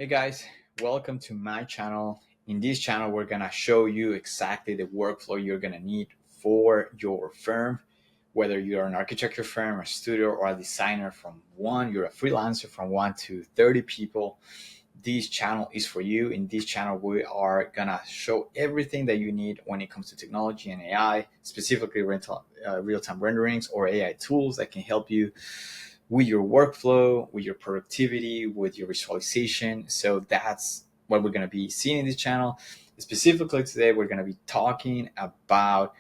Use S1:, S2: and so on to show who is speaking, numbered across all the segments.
S1: Hey guys, welcome to my channel. In this channel, we're gonna show you exactly the workflow you're gonna need for your firm, whether you're an architecture firm, a studio, or a designer you're a freelancer from 1 to 30 people. This channel is for you. In this channel, we are gonna show everything that you need when it comes to technology and AI, specifically real-time renderings or AI tools that can help you with your workflow, with your productivity, with your visualization. So that's what we're going to be seeing in this channel. Specifically today, we're going to be talking about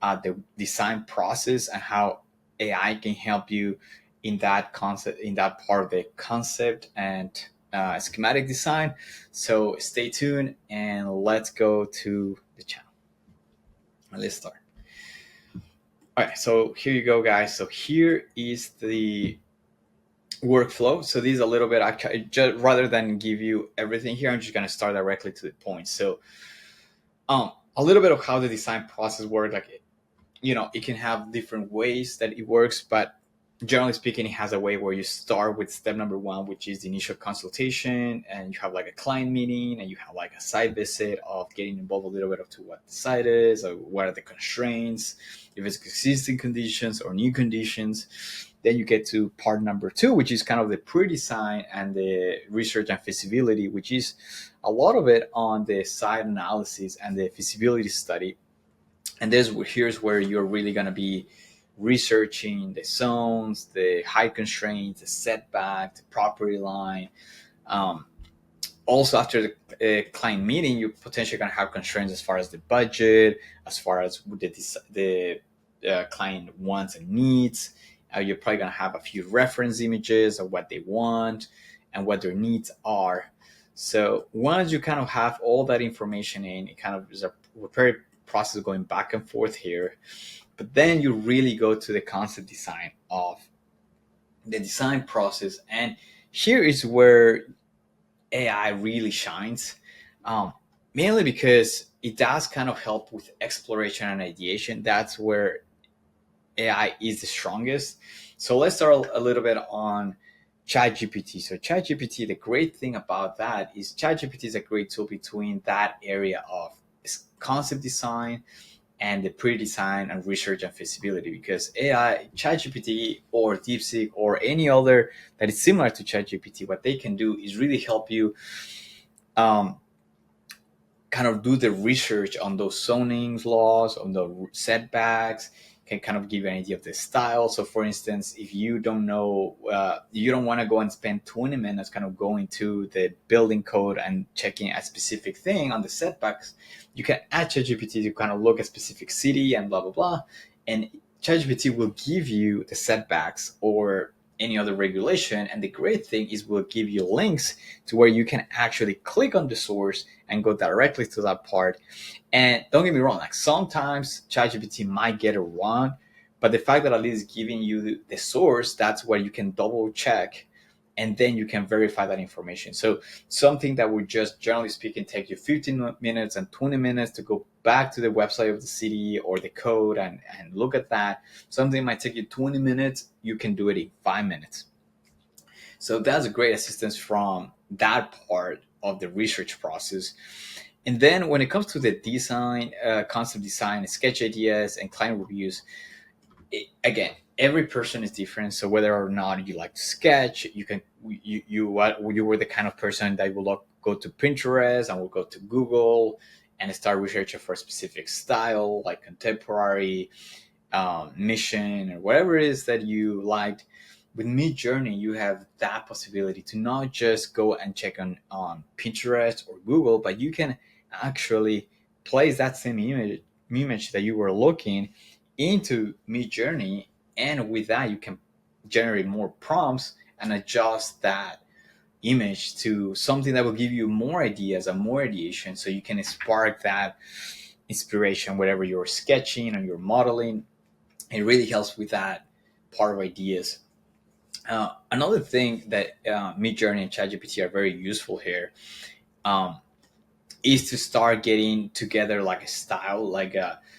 S1: the design process and how AI can help you in that concept, in that part of the concept and schematic design. So stay tuned and let's go to the channel. Let's start. All right, so here you go, guys. So here is the workflow. So this is a little bit, actually, just rather than give you everything here, I'm just going to start directly to the point. So a little bit of how the design process works. Like, it can have different ways that it works, but generally speaking, it has a way where you start with step number one, which is the initial consultation, and you have like a client meeting, and you have like a site visit of getting involved a little bit of to what the site is, or what are the constraints, if it's existing conditions or new conditions. Then you get to part number two, which is kind of the pre-design and the research and feasibility, which is a lot of it on the site analysis and the feasibility study. And here's where you're really going to be researching the zones, the height constraints, the setback, the property line. Also, after the client meeting, you're potentially going to have constraints as far as the budget, as far as the client wants and needs. You're probably going to have a few reference images of what they want and what their needs are. So once you kind of have all that information in, it kind of is a very process going back and forth here. But then you really go to the concept design of the design process. And here is where AI really shines, mainly because it does kind of help with exploration and ideation. That's where AI is the strongest. So let's start a little bit on ChatGPT. So ChatGPT, the great thing about that is ChatGPT is a great tool between that area of concept design and the pre-design and research and feasibility, because AI, ChatGPT or DeepSeek or any other that is similar to ChatGPT, what they can do is really help you kind of do the research on those zoning laws, on the setbacks, can kind of give you an idea of the style. So for instance, if you don't know, you don't want to go and spend 20 minutes kind of going to the building code and checking a specific thing on the setbacks, you can add ChatGPT to kind of look at specific city and blah, blah, blah. And ChatGPT will give you the setbacks or any other regulation. And the great thing is we'll give you links to where you can actually click on the source and go directly to that part. And don't get me wrong, like sometimes ChatGPT might get it wrong, but the fact that at least giving you the source, that's where you can double check and then you can verify that information. So something that would just generally speaking take you 15 minutes and 20 minutes to go back to the website of the city or the code and look at that. Something might take you 20 minutes, you can do it in 5 minutes. So that's a great assistance from that part of the research process. And then when it comes to the design, concept design, sketch ideas, and client reviews, again, every person is different. So whether or not you like to sketch, you were the kind of person that will go to Pinterest and will go to Google and start researching for a specific style, like contemporary, mission, or whatever it is that you liked. With Midjourney, you have that possibility to not just go and check on Pinterest or Google, but you can actually place that same image that you were looking into Midjourney, and with that you can generate more prompts and adjust that image to something that will give you more ideas and more ideation, so you can spark that inspiration whatever you're sketching or you're modeling. It really helps with that part of ideas. Another thing that Midjourney and ChatGPT are very useful here, is to start getting together like a style.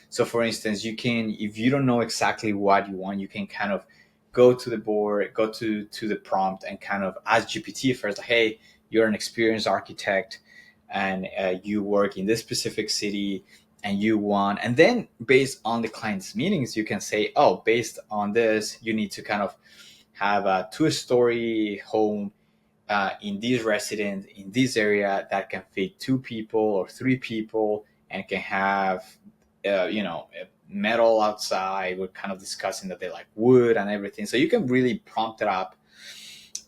S1: So for instance, you can, if you don't know exactly what you want, you can kind of go to the board, go to the prompt, and kind of ask GPT first, like, hey, you're an experienced architect, and you work in this specific city, and you want, and then based on the client's meetings, you can say, oh, based on this, you need to kind of have a two-story home in this residence in this area that can fit two people or three people, and can have metal outside. We're kind of discussing that they like wood and everything, so you can really prompt it up.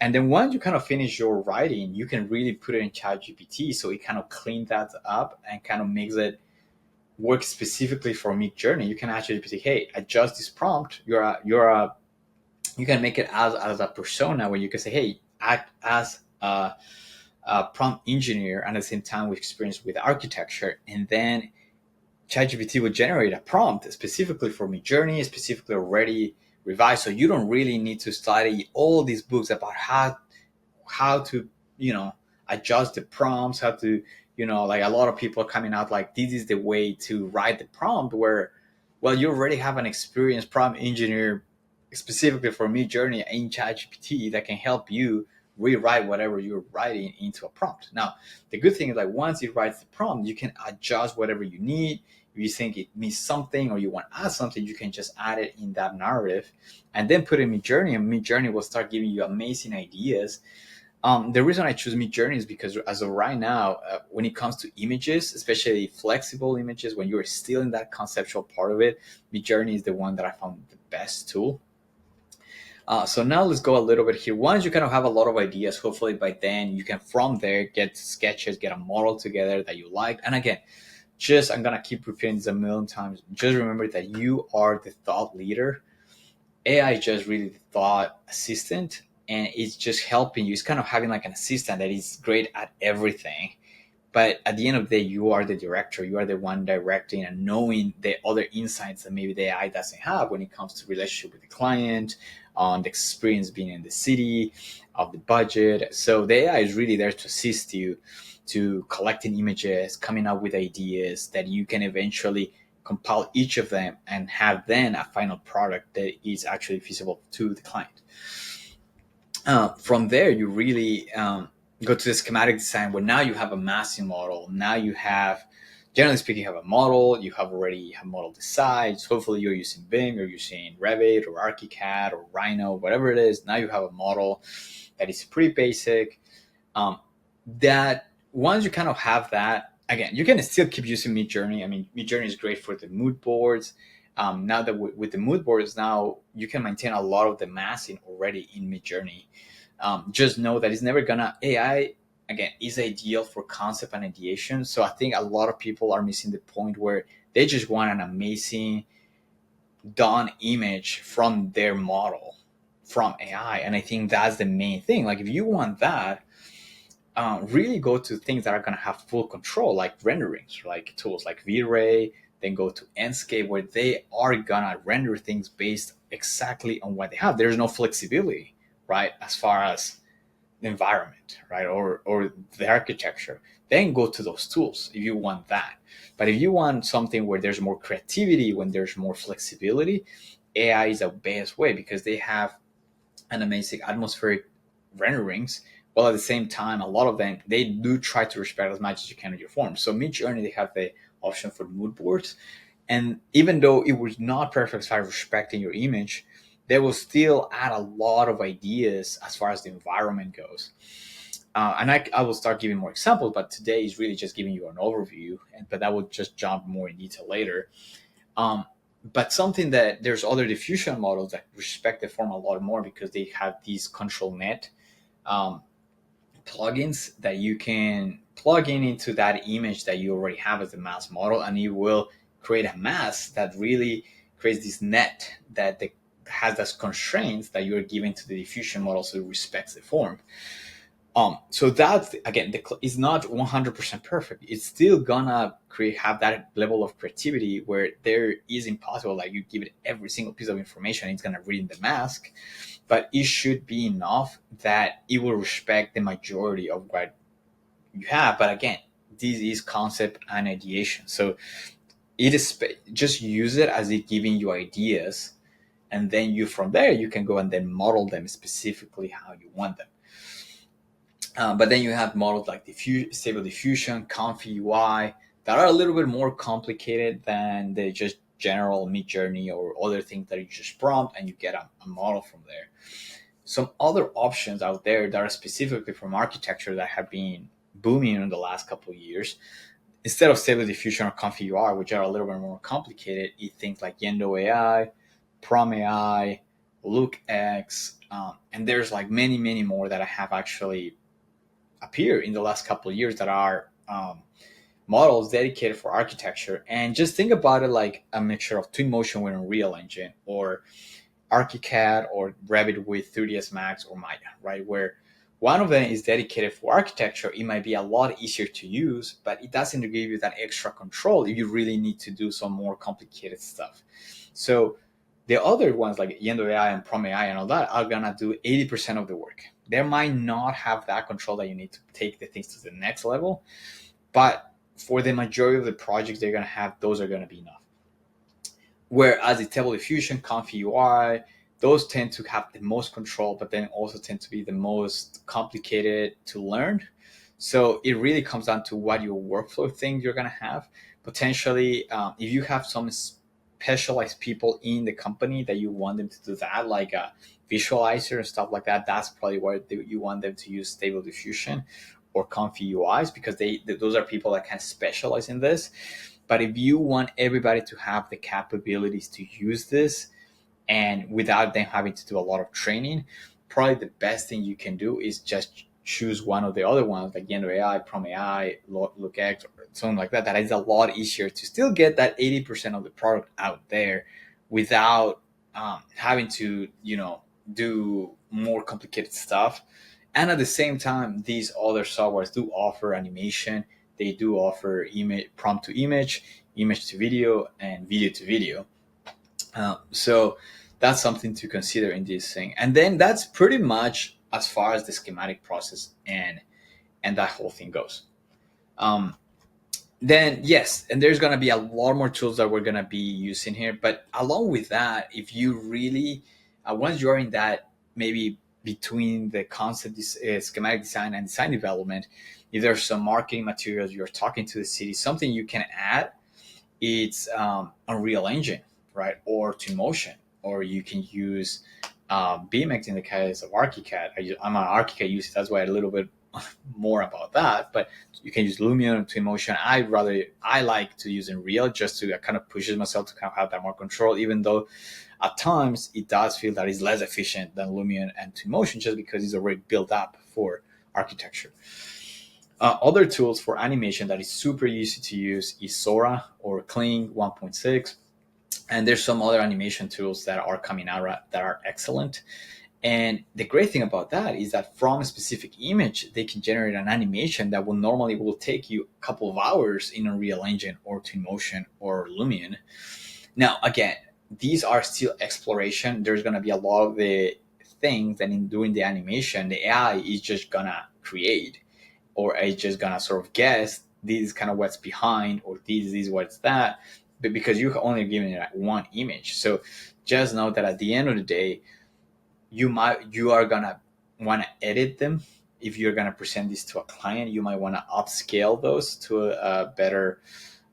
S1: And then once you kind of finish your writing, you can really put it in chat gpt, so it kind of cleans that up and kind of makes it work specifically for Mid Journey. You can actually say, hey, adjust this prompt. You can make it as a persona, where you can say, hey, act as a prompt engineer, and at the same time with experience with architecture. And then ChatGPT will generate a prompt specifically for Midjourney, specifically already revised. So you don't really need to study all these books about how to adjust the prompts, how to like a lot of people are coming out like this is the way to write the prompt, where well, you already have an experienced prompt engineer specifically for Midjourney in ChatGPT that can help you rewrite whatever you're writing into a prompt. Now, the good thing is like once it writes the prompt, you can adjust whatever you need. If you think it means something or you want to add something, you can just add it in that narrative and then put it in Midjourney, and Midjourney will start giving you amazing ideas. The reason I choose Midjourney is because as of right now, when it comes to images, especially flexible images, when you're still in that conceptual part of it, Midjourney is the one that I found the best tool. So now let's go a little bit here. Once you kind of have a lot of ideas, hopefully by then you can from there get sketches, get a model together that you like. And again, just I'm gonna keep repeating this a million times. Just remember that you are the thought leader. AI is just really the thought assistant, and it's just helping you. It's kind of having like an assistant that is great at everything. But at the end of the day, you are the director. You are the one directing and knowing the other insights that maybe the AI doesn't have when it comes to relationship with the client, on the experience being in the city, of the budget. So the AI is really there to assist you to collecting images, coming up with ideas that you can eventually compile each of them and have then a final product that is actually feasible to the client. From there, you really go to the schematic design, where now you have a massing model. Now you have, generally speaking, you have a model. You have already have model decides. Hopefully, you're using Bing or using Revit or ArchiCAD or Rhino, whatever it is. Now you have a model that is pretty basic. That once you kind of have that, again, you can still keep using Midjourney. I mean, Midjourney is great for the mood boards. Now that with the mood boards, now you can maintain a lot of the massing already in Midjourney. Just know that it's never gonna AI again is ideal for concept and ideation. So I think a lot of people are missing the point where they just want an amazing done image from their model from AI, and I think that's the main thing. Like if you want that, really go to things that are going to have full control, like renderings, like tools like V-Ray, then go to Enscape, where they are going to render things based exactly on what they have. There's no flexibility, right, as far as the environment, right, or the architecture. Then go to those tools if you want that. But if you want something where there's more creativity, when there's more flexibility, AI is the best way, because they have an amazing atmospheric renderings, while at the same time a lot of them they do try to respect as much as you can of your form. So Midjourney, they have the option for mood boards, and even though it was not perfect as far as respecting your image, they will still add a lot of ideas as far as the environment goes. And I will start giving more examples, but today is really just giving you an overview, but I will just jump more in detail later. But something that there's other diffusion models that respect the form a lot more, because they have these control net plugins that you can plug in into that image that you already have as a mass model, and you will create a mass that really creates this net that has those constraints that you're giving to the diffusion model, so it respects the form. So that again, it's not 100% perfect. It's still gonna have that level of creativity where there is impossible. Like you give it every single piece of information, it's gonna read in the mask, but it should be enough that it will respect the majority of what you have. But again, this is concept and ideation, so it is just use it as it giving you ideas, and then you from there you can go and then model them specifically how you want them. But then you have models like stable diffusion, Comfy UI that are a little bit more complicated than the just general mid journey or other things that you just prompt and you get a model from there. Some other options out there that are specifically from architecture that have been booming in the last couple of years, instead of stable diffusion or Comfy UI, which are a little bit more complicated, is things like Yendo AI, Prom AI, LookX, and there's like many more that I have actually appear in the last couple of years that are models dedicated for architecture. And just think about it like a mixture of Twinmotion with Unreal Engine, or ArchiCAD or Revit with 3ds Max or Maya, right? Where one of them is dedicated for architecture, it might be a lot easier to use, but it doesn't give you that extra control if you really need to do some more complicated stuff. So the other ones like Yendo AI and Prom AI and all that are gonna do 80% of the work. They might not have that control that you need to take the things to the next level, but for the majority of the projects they're gonna have, those are gonna be enough. Whereas the Stable Diffusion, Comfy UI, those tend to have the most control, but then also tend to be the most complicated to learn. So it really comes down to what your workflow thing you're gonna have. Potentially, if you have some specialized people in the company that you want them to do that, like a visualizer and stuff like that, that's probably where you want them to use Stable Diffusion or Comfy UIs, because those are people that can specialize in this. But if you want everybody to have the capabilities to use this and without them having to do a lot of training, probably the best thing you can do is just choose one of the other ones like Yendo AI, Prom AI, LookX, or something like that. That is a lot easier to still get that 80% of the product out there without having to, do more complicated stuff. And at the same time, these other softwares do offer animation. They do offer image, prompt to image, image to video, and video to video. So that's something to consider in this thing. And then that's pretty much as far as the schematic process and that whole thing goes. Um, then yes, and there's gonna be a lot more tools that we're gonna be using here. But along with that, if you really once you're in that maybe between the concept schematic design and design development, if there's some marketing materials you're talking to the city, something you can add, it's Unreal Engine, right, or Twinmotion, or you can use BMX in the case of ArchiCAD. I'm an ArchiCAD user, that's why a little bit more about that. But you can use Lumion and Twinmotion. I like to use Unreal just to kind of pushes myself to kind of have that more control, even though at times it does feel that it's less efficient than Lumion and Twinmotion just because it's already built up for architecture. Other tools for animation that is super easy to use is Sora or Kling 1.6. And there's some other animation tools that are coming out that are excellent. And the great thing about that is that from a specific image, they can generate an animation that will take you a couple of hours in Unreal Engine or Twinmotion or Lumion. Now, again, these are still exploration. There's going to be a lot of the things that in doing the animation, the AI is just going to create, or it's just going to sort of guess this is kind of what's behind, or this is what's that, but because you're only giving it one image. So just know that at the end of the day, you are gonna want to edit them. If you're gonna present this to a client, you might want to upscale those to a better,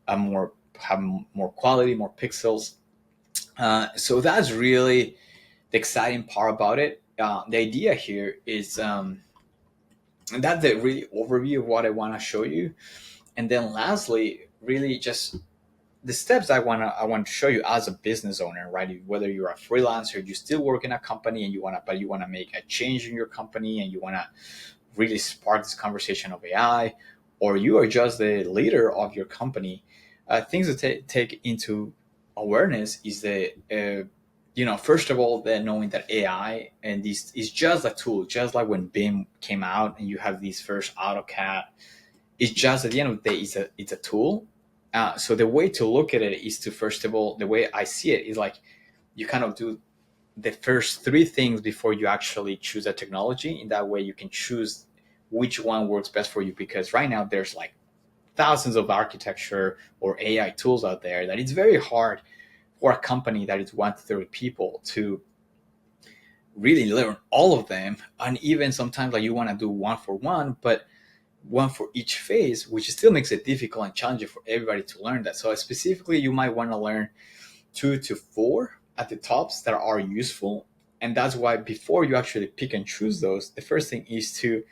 S1: have more quality, more pixels. So that's really the exciting part about it. The idea here is, and that's the really overview of what I want to show you. And then lastly, really just the steps I want to show you as a business owner, right? Whether you're a freelancer, you still work in a company and you want to make a change in your company and you want to really spark this conversation of AI, or you are just the leader of your company. Things to take into awareness is first of all, that knowing that AI and this is just a tool, just like when BIM came out and you have these first AutoCAD. It's just at the end of the day, it's a tool. So the way to look at it is to, first of all, the way I see it is like you kind of do the first three things before you actually choose a technology. In that way, you can choose which one works best for you, because right now there's like thousands of architecture or AI tools out there that it's very hard or a company that is 1 to 30 people to really learn all of them. And even sometimes like you want to do one for one, but one for each phase, which still makes it difficult and challenging for everybody to learn that. So specifically, you might want to learn 2 to 4 at the tops that are useful. And that's why before you actually pick and choose those, the first thing is to,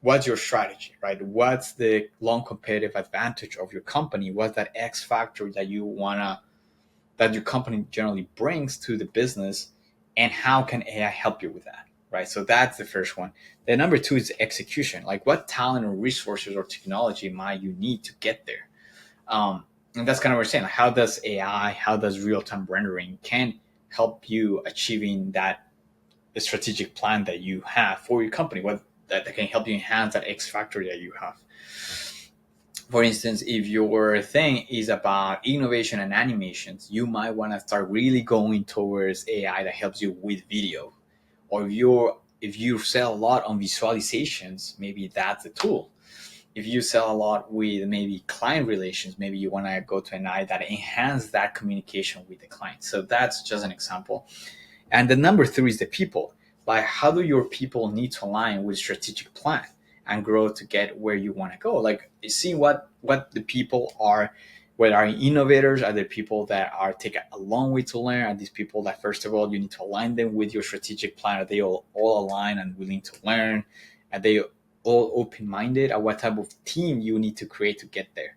S1: what's your strategy, right? What's the long competitive advantage of your company? What's that X factor that you wanna, that your company generally brings to the business, and how can AI help you with that, right? So that's the first one. Then number two is execution. Like what talent or resources or technology might you need to get there? And that's kind of what we're saying. Like how does AI, how does real-time rendering can help you achieving that strategic plan that you have for your company? What that can help you enhance that X factor that you have. For instance, if your thing is about innovation and animations, you might want to start really going towards AI that helps you with video. Or if you sell a lot on visualizations, maybe that's the tool. If you sell a lot with maybe client relations, maybe you want to go to an AI that enhance that communication with the client. So that's just an example. And the number three is the people. Like how do your people need to align with strategic plan and grow to get where you want to go? Like see what the people are, whether are innovators, are the people that are take a long way to learn, are these people that first of all you need to align them with your strategic plan, are they all aligned and willing to learn, are they all open-minded, or what type of team you need to create to get there.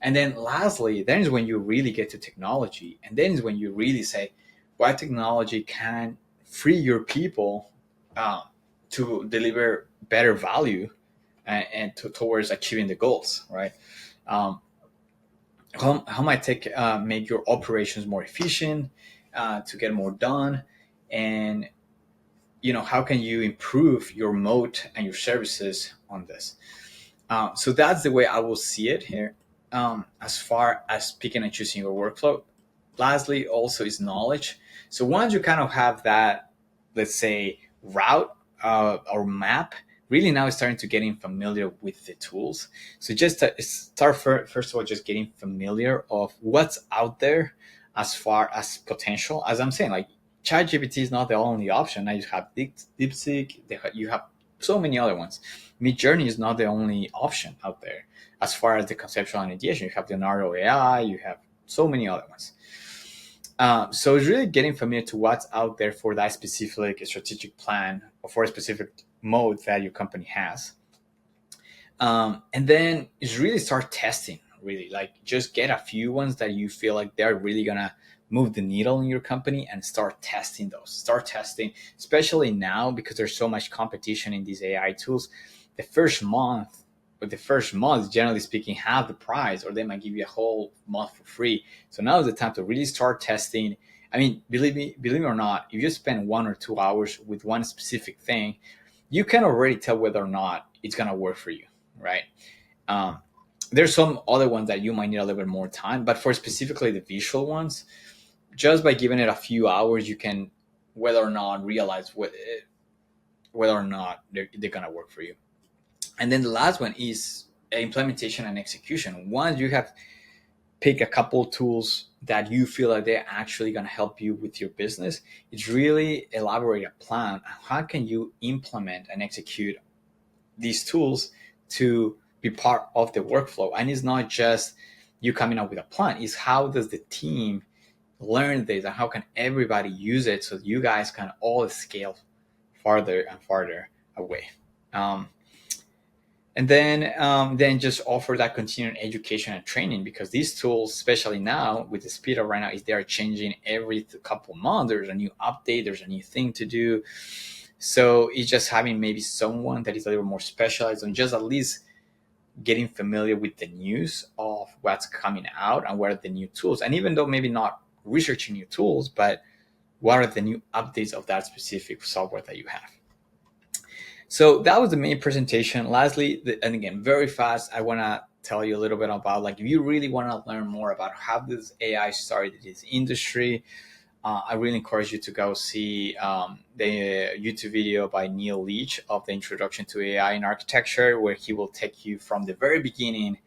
S1: And then lastly, then is when you really get to technology, and then is when you really say what technology can free your people um, to deliver better value and towards achieving the goals, right? Um, how might tech make your operations more efficient to get more done, and how can you improve your moat and your services on this? So that's the way I will see it here. As far as picking and choosing your workflow, lastly also is knowledge. So once you kind of have that, let's say, route or map, really now it's starting to getting familiar with the tools. So just to start first of all, just getting familiar of what's out there as far as potential. As I'm saying, like ChatGPT is not the only option. Now you have DeepSeek, you have so many other ones. Midjourney is not the only option out there. As far as the conceptual and ideation, you have Leonardo AI, you have so many other ones. So it's really getting familiar to what's out there for that specific strategic plan or for a specific mode that your company has. And then it's really start testing, really like just get a few ones that you feel like they're really gonna move the needle in your company and start testing those. Start testing, especially now because there's so much competition in these AI tools. The first month, generally speaking, have the price, or they might give you a whole month for free. So now is the time to really start testing. I mean, believe me or not, if you spend 1 or 2 hours with one specific thing, you can already tell whether or not it's gonna work for you, right? Um, there's some other ones that you might need a little bit more time, but for specifically the visual ones, just by giving it a few hours, you can whether or not realize whether or not they're gonna work for you. And then the last one is implementation and execution. Once you have picked a couple tools that you feel like they're actually going to help you with your business, it's really elaborate a plan. How can you implement and execute these tools to be part of the workflow? And it's not just you coming up with a plan, it's how does the team learn this and how can everybody use it so you guys can all scale farther and farther away. And then just offer that continuing education and training, because these tools, especially now with the speed of right now, is they are changing every couple months. There's a new update, there's a new thing to do. So it's just having maybe someone that is a little more specialized on just at least getting familiar with the news of what's coming out and what are the new tools. And even though maybe not researching new tools, but what are the new updates of that specific software that you have. So that was the main presentation. Lastly, and again, very fast, I want to tell you a little bit about, like, if you really want to learn more about how this AI started this industry, I really encourage you to go see the YouTube video by Neil Leach of the Introduction to AI in Architecture, where he will take you from the very beginning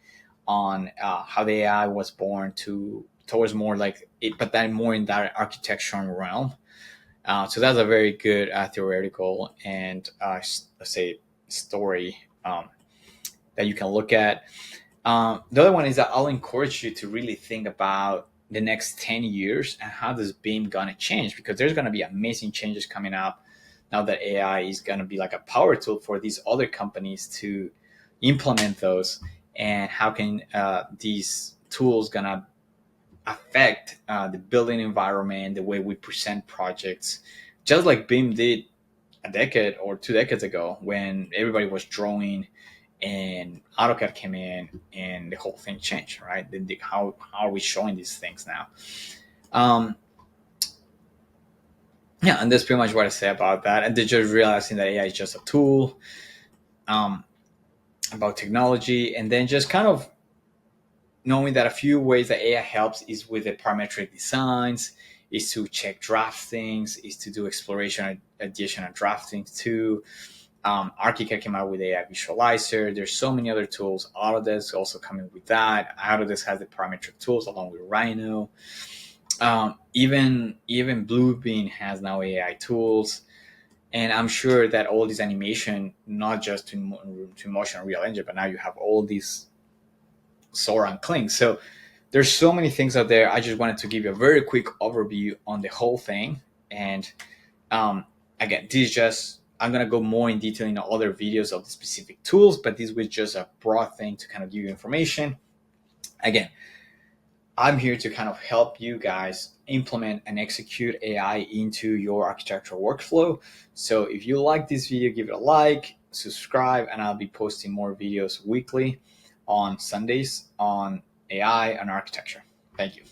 S1: on how the AI was born to towards more like it, but then more in that architectural realm. So that's a very good theoretical and let's say story that you can look at. The other one is that I'll encourage you to really think about the next 10 years and how this beam gonna change, because there's gonna be amazing changes coming up now that AI is gonna be like a power tool for these other companies to implement those. And how can these tools gonna affect the building environment, the way we present projects, just like Beam did a decade or 2 decades ago when everybody was drawing and AutoCAD came in and the whole thing changed, right? How are we showing these things now? Um, yeah, and that's pretty much what I say about that. And they're just realizing that AI is just a tool, um, about technology, and then just kind of knowing that a few ways that AI helps is with the parametric designs, is to check draft things, is to do exploration, addition, and drafting too. ArchiCAD came out with AI Visualizer. There's so many other tools. Autodesk also coming with that. Autodesk has the parametric tools along with Rhino. Even Bluebeam has now AI tools, and I'm sure that all this animation, not just to motion Unreal Engine, but now you have all these Sora and Kling. So there's so many things out there. I just wanted to give you a very quick overview on the whole thing. And again, this is just, I'm going to go more in detail in other videos of the specific tools, but this was just a broad thing to kind of give you information. Again, I'm here to kind of help you guys implement and execute AI into your architectural workflow. So if you like this video, give it a like, subscribe, and I'll be posting more videos weekly on Sundays on AI and architecture. Thank you.